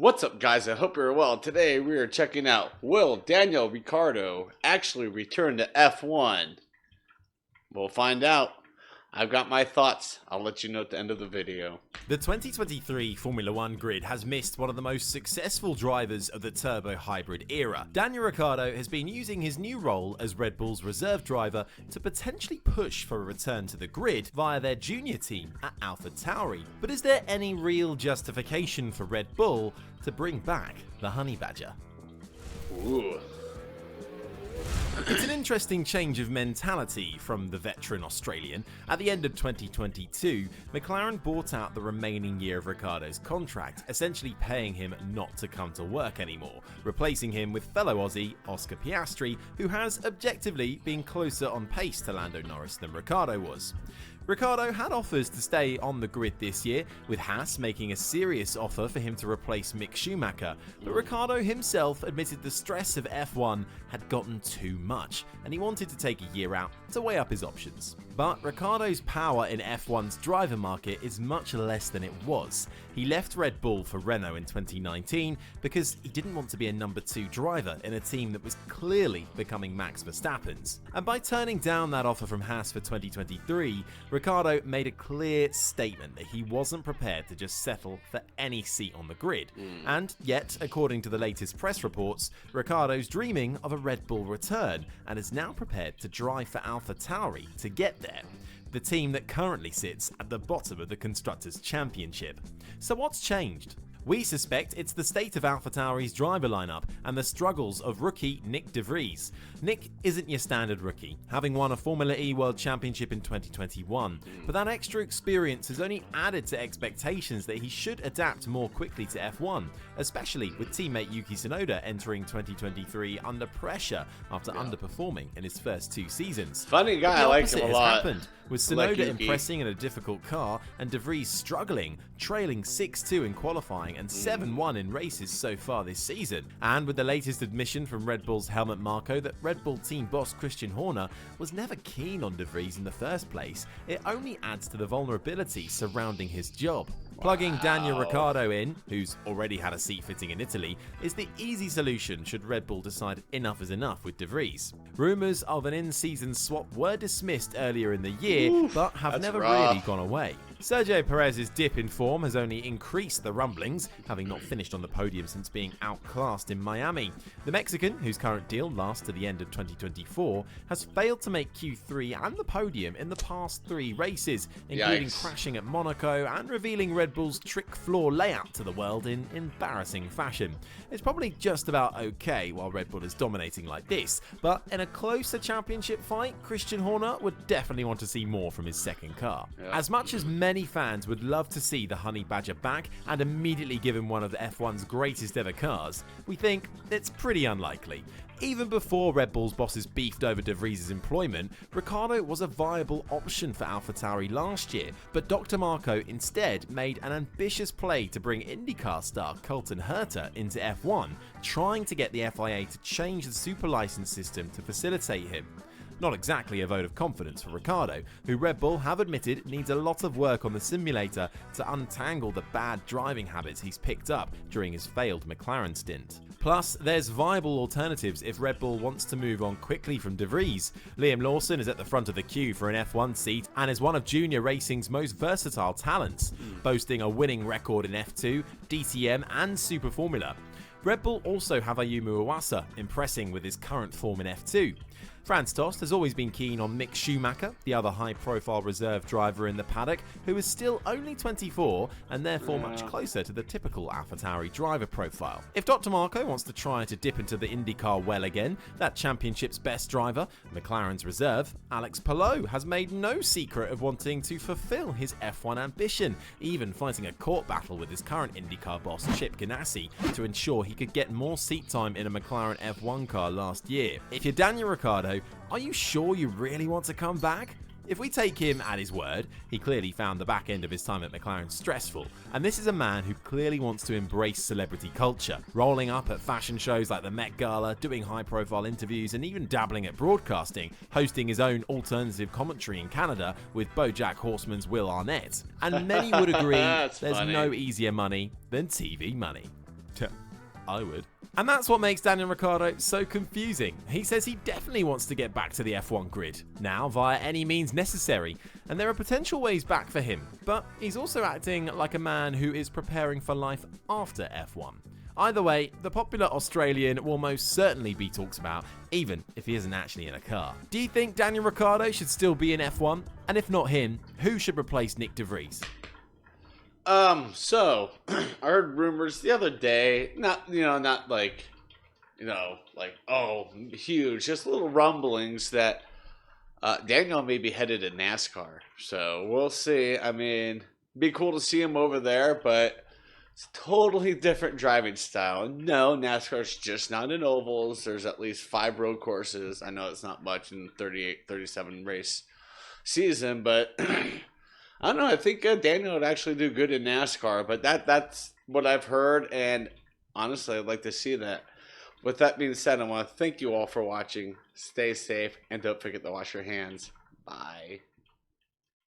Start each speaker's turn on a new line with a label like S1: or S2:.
S1: What's up, guys? I hope you're well. Today we are checking out, will Daniel Ricciardo actually return to F1? We'll find out. I've got my thoughts. I'll let you know at the end of the video.
S2: The 2023 Formula 1 grid has missed one of the most successful drivers of the turbo hybrid era. Daniel Ricciardo has been using his new role as Red Bull's reserve driver to potentially push for a return to the grid via their junior team at AlphaTauri. But is there any real justification for Red Bull to bring back the Honey Badger?
S1: Ooh.
S2: It's an interesting change of mentality from the veteran Australian. At the end of 2022, McLaren bought out the remaining year of Ricciardo's contract, essentially paying him not to come to work anymore, replacing him with fellow Aussie Oscar Piastri, who has objectively been closer on pace to Lando Norris than Ricciardo was. Ricciardo had offers to stay on the grid this year, with Haas making a serious offer for him to replace Mick Schumacher, but Ricciardo himself admitted the stress of F1 had gotten too much, and he wanted to take a year out to weigh up his options. But Ricciardo's power in F1's driver market is much less than it was. He left Red Bull for Renault in 2019 because he didn't want to be a number 2 driver in a team that was clearly becoming Max Verstappen's. And by turning down that offer from Haas for 2023, Ricciardo made a clear statement that he wasn't prepared to just settle for any seat on the grid. And yet, according to the latest press reports, Ricciardo's dreaming of a Red Bull return and is now prepared to drive for AlphaTauri to get there, the team that currently sits at the bottom of the Constructors' Championship. So what's changed? We suspect it's the state of AlphaTauri's driver lineup and the struggles of rookie Nick de Vries. Nick isn't your standard rookie, having won a Formula E World Championship in 2021, but that extra experience has only added to expectations that he should adapt more quickly to F1, especially with teammate Yuki Tsunoda entering 2023 under pressure after underperforming in his first 2 seasons.
S1: Funny guy, I like him a lot.
S2: Happened, with Tsunoda impressing in a difficult car and de Vries struggling, trailing 6-2 in qualifying and 7-1 in races so far this season. And with the latest admission from Red Bull's Helmut Marko that Red Bull team boss Christian Horner was never keen on de Vries in the first place, it only adds to the vulnerability surrounding his job. Plugging Daniel Ricciardo in, who's already had a seat fitting in Italy, is the easy solution should Red Bull decide enough is enough with de Vries. Rumours of an in-season swap were dismissed earlier in the year, but have never really gone away. Sergio Perez's dip in form has only increased the rumblings, having not finished on the podium since being outclassed in Miami. The Mexican, whose current deal lasts to the end of 2024, has failed to make Q3 and the podium in the past 3 races, including crashing at Monaco and revealing Red Bull's trick floor layout to the world in embarrassing fashion. It's probably just about okay while Red Bull is dominating like this, but in a closer championship fight, Christian Horner would definitely want to see more from his second car. As much as many fans would love to see the Honey Badger back and immediately give him one of the F1's greatest ever cars, we think it's pretty unlikely. Even before Red Bull's bosses beefed over de Vries' employment, Ricciardo was a viable option for AlphaTauri last year, but Dr. Marko instead made an ambitious play to bring IndyCar star Colton Herta into F1, trying to get the FIA to change the super license system to facilitate him. Not exactly a vote of confidence for Ricciardo, who Red Bull have admitted needs a lot of work on the simulator to untangle the bad driving habits he's picked up during his failed McLaren stint. Plus, there's viable alternatives if Red Bull wants to move on quickly from de Vries. Liam Lawson is at the front of the queue for an F1 seat and is one of junior racing's most versatile talents, boasting a winning record in F2, DTM and Super Formula. Red Bull also have Ayumu Iwasa, impressing with his current form in F2. Franz Tost has always been keen on Mick Schumacher, the other high-profile reserve driver in the paddock, who is still only 24 and therefore much closer to the typical AlphaTauri driver profile. If Dr. Marko wants to try to dip into the IndyCar well again, that championship's best driver, McLaren's reserve, Alex Palou, has made no secret of wanting to fulfill his F1 ambition, even fighting a court battle with his current IndyCar boss Chip Ganassi to ensure he could get more seat time in a McLaren F1 car last year. If you're Daniel Ricciardo, are you sure you really want to come back? If we take him at his word, he clearly found the back end of his time at McLaren stressful, and this is a man who clearly wants to embrace celebrity culture, rolling up at fashion shows like the Met Gala, doing high-profile interviews, and even dabbling at broadcasting, hosting his own alternative commentary in Canada with BoJack Horseman's Will Arnett. And many would agree there's no easier money than TV money. I would. And that's what makes Daniel Ricciardo so confusing. He says he definitely wants to get back to the F1 grid, now via any means necessary, and there are potential ways back for him, but he's also acting like a man who is preparing for life after F1. Either way, the popular Australian will most certainly be talked about, even if he isn't actually in a car. Do you think Daniel Ricciardo should still be in F1? And if not him, who should replace Nick de Vries?
S1: So I heard rumors the other day, not like, oh, huge, just little rumblings that Daniel may be headed to NASCAR. So we'll see. I mean, be cool to see him over there, but it's a totally different driving style. No, NASCAR's just not in ovals. There's at least 5 road courses. I know it's not much in 38, 37 race season, but I don't know. I think Daniel would actually do good in NASCAR, but that's what I've heard, and honestly, I'd like to see that. With that being said, I want to thank you all for watching. Stay safe, and don't forget to wash your hands. Bye.